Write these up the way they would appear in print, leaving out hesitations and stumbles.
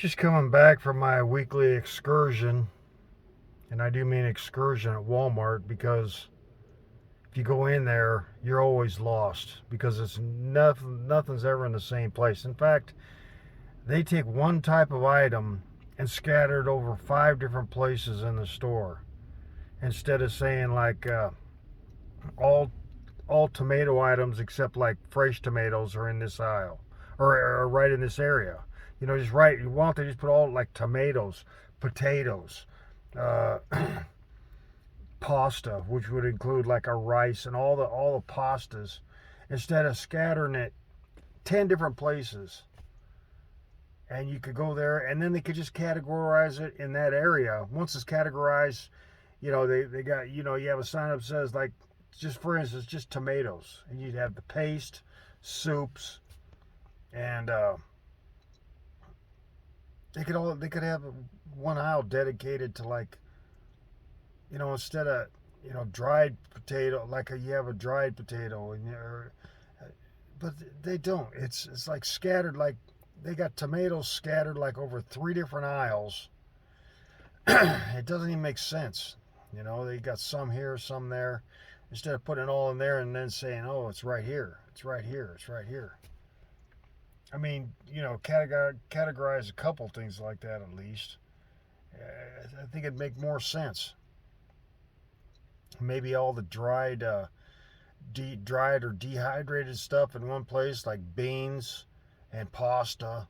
Just coming back from my weekly excursion, and I do mean excursion at Walmart because if you go in there, you're always lost because it's nothing's ever in the same place. In fact, they take one type of item and scatter it over 5 different places in the store instead of saying like all all tomato items except like fresh tomatoes are in this aisle or right in this area. Just right. You want to just put all like tomatoes, potatoes, uh, pasta, which would include like a rice and all the pastas, instead of scattering it 10 different places. And you could go there, and then they could just categorize it in that area. Once it's categorized, they got you have a sign up that says like, just for instance, just tomatoes, and you'd have the paste, soups, and they could have one aisle dedicated to like, instead of dried potato, like you have a dried potato, but they don't. It's like scattered, like they got tomatoes scattered like over 3 different aisles. It doesn't even make sense. They got some here, some there. Instead of putting it all in there and then saying, "Oh, it's right here, it's right here, it's right here." I mean, categorize a couple things like that at least. I think it'd make more sense. Maybe all the dried or dehydrated stuff in one place, like beans and pasta,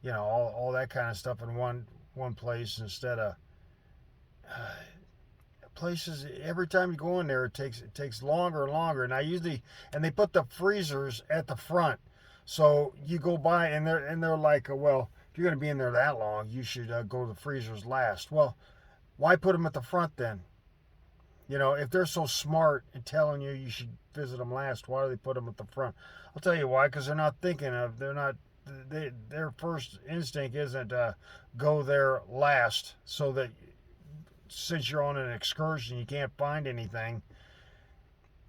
all that kind of stuff in one place instead of places. Every time you go in there, it takes longer and longer. And they put the freezers at the front, so you go by and they're like, well, if you're going to be in there that long, you should go to the freezers last. Well, why put them at the front then? If they're so smart and telling you should visit them last, why do they put them at the front? I'll tell you why. Because they're not. Their first instinct isn't go there last, so that since you're on an excursion, you can't find anything,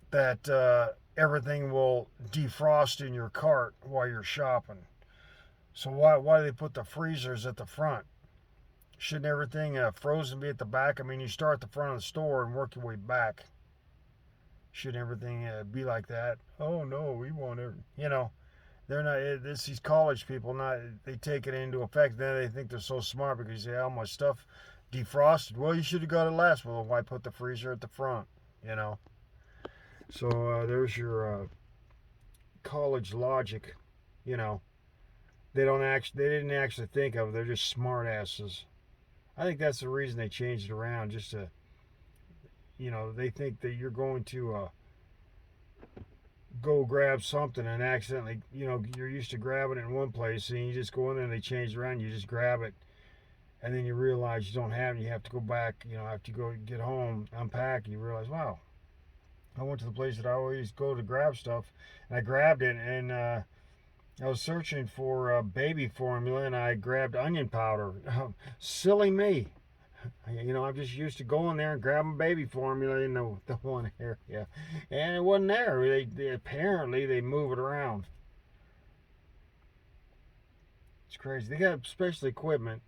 that everything will defrost in your cart while you're shopping. So why do they put the freezers at the front? Shouldn't everything frozen be at the back? I mean, you start at the front of the store and work your way back. Shouldn't everything be like that? Oh no, we want it. They're not. It's these college people. Not they take it into effect. Then they think they're so smart because you say, "How much stuff defrosted?" Well, you should have got it last. Well, why put the freezer at the front? You know. So there's your college logic. You know. They didn't actually think of it. They're just smart asses. I think that's the reason they changed it around, just to, they think that you're going to go grab something and accidentally, you're used to grabbing it in one place, and you just go in there and they change it around, you just grab it, and then you realize you don't have it, you have to go back, after you go get home, unpack, and you realize, wow, I went to the place that I always go to grab stuff, and I grabbed it, and I was searching for baby formula, and I grabbed onion powder. Silly me. I'm just used to going there and grabbing baby formula in the one area, and it wasn't there. They apparently they move it around. It's crazy. They got special equipment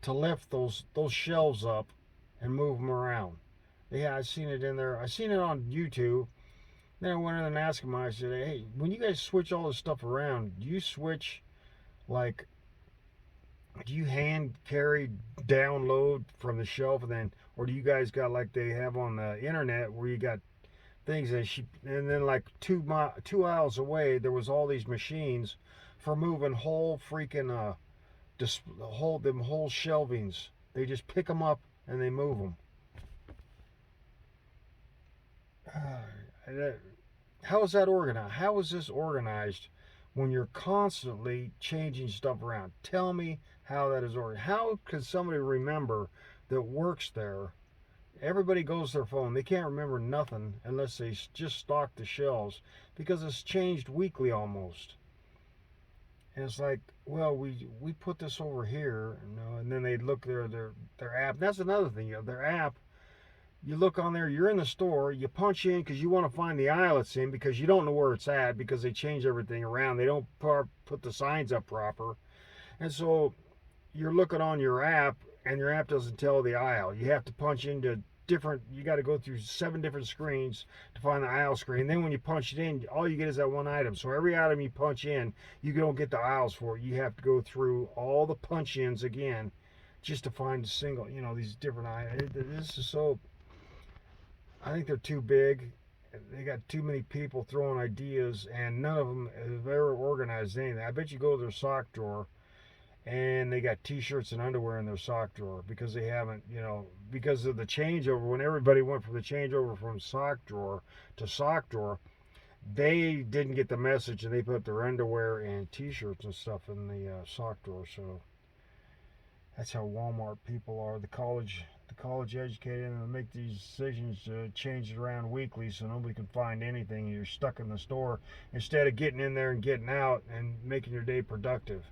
to lift those shelves up and move them around. Yeah, I seen it in there. I seen it on YouTube. Then I went in and asked him. I said, "Hey, when you guys switch all this stuff around, do you switch like?" Do you hand carry download from the shelf, and then, or do you guys got like they have on the internet where you got things that and then like 2 aisles away there was all these machines for moving whole freaking just whole shelvings. They just pick them up and they move them. How is that organized? How is this organized when you're constantly changing stuff around? Tell me how that is organized. How can somebody remember that works there? Everybody goes to their phone. They can't remember nothing unless they just stock the shelves, because it's changed weekly almost. And it's like, well, we put this over here, and then they look their app. That's another thing. Their app. You look on there, you're in the store, you punch in because you want to find the aisle it's in, because you don't know where it's at because they change everything around. They don't put the signs up proper. And so you're looking on your app and your app doesn't tell the aisle. You have to punch into different, you got to go through 7 different screens to find the aisle screen. Then when you punch it in, all you get is that one item. So every item you punch in, you don't get the aisles for it. You have to go through all the punch ins again just to find a single, these different items. This is so, I think they're too big. They got too many people throwing ideas, and none of them have ever organized anything. I bet you go to their sock drawer and they got t-shirts and underwear in their sock drawer because they haven't, because of the changeover. When everybody went from the changeover from sock drawer to sock drawer, they didn't get the message, and they put their underwear and t-shirts and stuff in the sock drawer. So that's how Walmart people are. The college educated, and they make these decisions to change it around weekly so nobody can find anything. You're stuck in the store instead of getting in there and getting out and making your day productive.